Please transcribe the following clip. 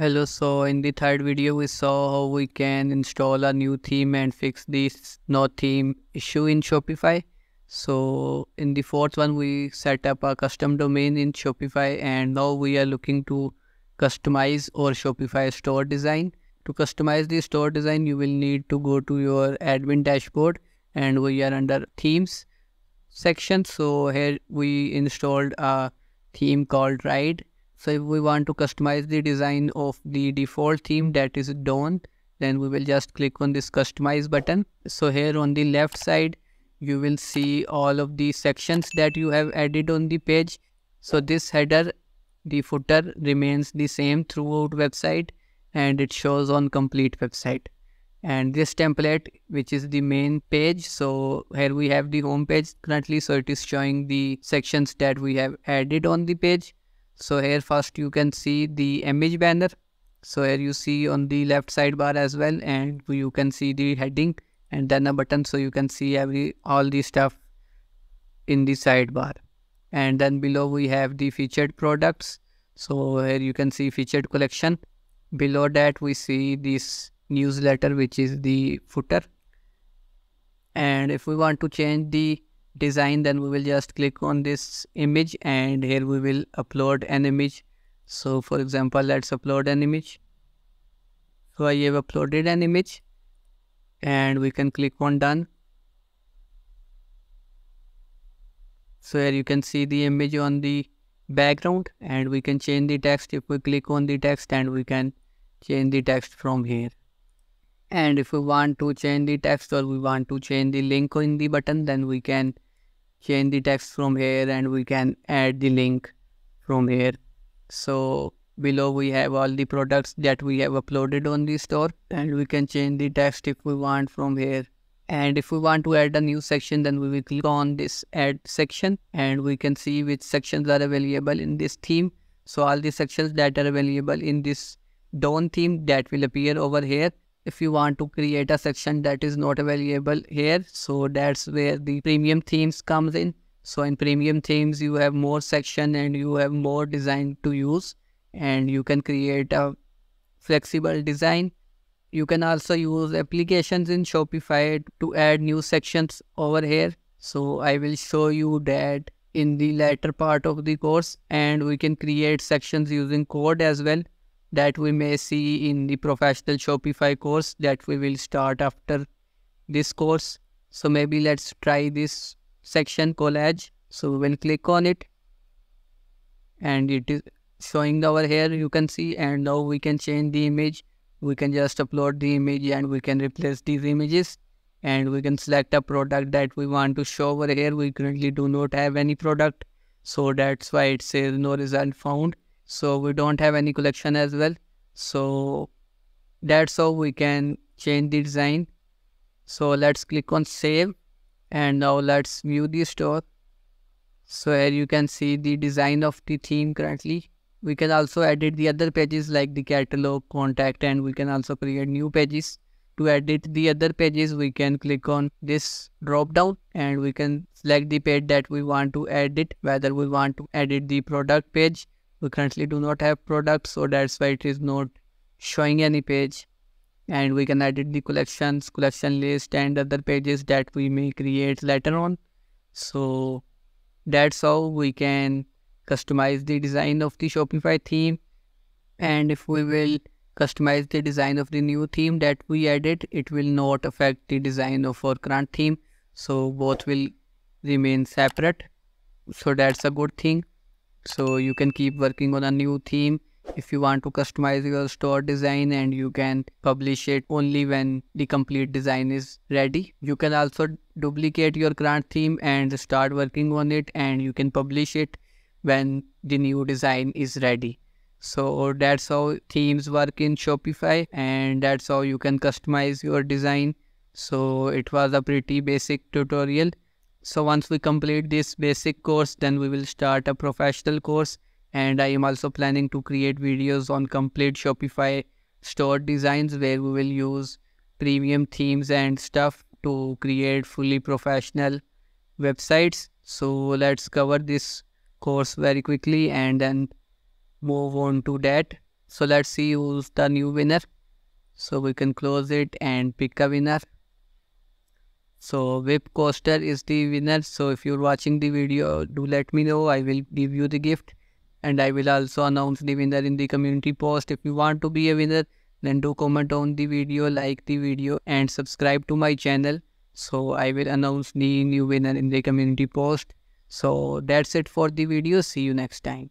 Hello, so in the third video we saw how we can install a new theme and fix this no theme issue in Shopify. So in the fourth one we set up a custom domain in Shopify, and now we are looking to customize our Shopify store design. To customize the store design you will need to go to your admin dashboard, and we are under themes section. So here we installed a theme called Ride. So if we want to customize the design of the default theme, that is Dawn, then we will just click on this customize button. So here on the left side you will see all of the sections that you have added on the page. So this header, the footer remains the same throughout website, and it shows on complete website. And this template, which is the main page, so here we have the home page currently, so it is showing the sections that we have added on the page. So here first you can see the image banner. So here you see on the left sidebar as well, and you can see the heading and then a button, so you can see all the stuff in the sidebar. And then below we have the featured products. So here you can see featured collection. Below that we see this newsletter, which is the footer. And if we want to change the design, then we will just click on this image, and here we will upload an image. So for example, let's upload an image. So I have uploaded an image, and we can click on done. So here you can see the image on the background, and we can change the text. If we click on the text, and we can change the text from here. And if we want to change the text, or we want to change the link in the button, then we can change the text from here, and we can add the link from here. So below we have all the products that we have uploaded on the store, and we can change the text if we want from here. And if we want to add a new section, then we will click on this add section, and we can see which sections are available in this theme. So all the sections that are available in this Dawn theme, that will appear over here. If you want to create a section that is not available here, so that's where the premium themes comes in. So in premium themes you have more section and you have more design to use, and you can create a flexible design. You can also use applications in Shopify to add new sections over here. So I will show you that in the later part of the course, and we can create sections using code as well, that we may see in the professional Shopify course that we will start after this course. So maybe let's try this section collage. So we will click on it, and it is showing over here, you can see. And now we can change the image. We can just upload the image, and we can replace these images, and we can select a product that we want to show over here. We currently do not have any product, so that's why it says no result found. So we don't have any collection as well. So that's how we can change the design. So let's click on save, and now let's view the store. So here you can see the design of the theme currently. We can also edit the other pages like the catalog, contact, and we can also create new pages. To edit the other pages, we can click on this drop down, and we can select the page that we want to edit, whether we want to edit the product page. We currently do not have products, so that's why it is not showing any page. And we can edit the collections, collection list, and other pages that we may create later on. So that's how we can customize the design of the Shopify theme. And if we will customize the design of the new theme that we added, it will not affect the design of our current theme. So both will remain separate. So that's a good thing. So you can keep working on a new theme if you want to customize your store design, and you can publish it only when the complete design is ready. You can also duplicate your current theme and start working on it, and you can publish it when the new design is ready. So that's how themes work in Shopify, and that's how you can customize your design. So it was a pretty basic tutorial. So once we complete this basic course, then we will start a professional course, and I am also planning to create videos on complete Shopify store designs, where we will use premium themes and stuff to create fully professional websites. So let's cover this course very quickly and then move on to that. So let's see who's the new winner. So we can close it and pick a winner. So Whip Coaster is the winner. So if you're watching the video, do let me know. I will give you the gift, and I will also announce the winner in the community post. If you want to be a winner, then do comment on the video, like the video, and subscribe to my channel. So I will announce the new winner in the community post. So that's it for the video. See you next time.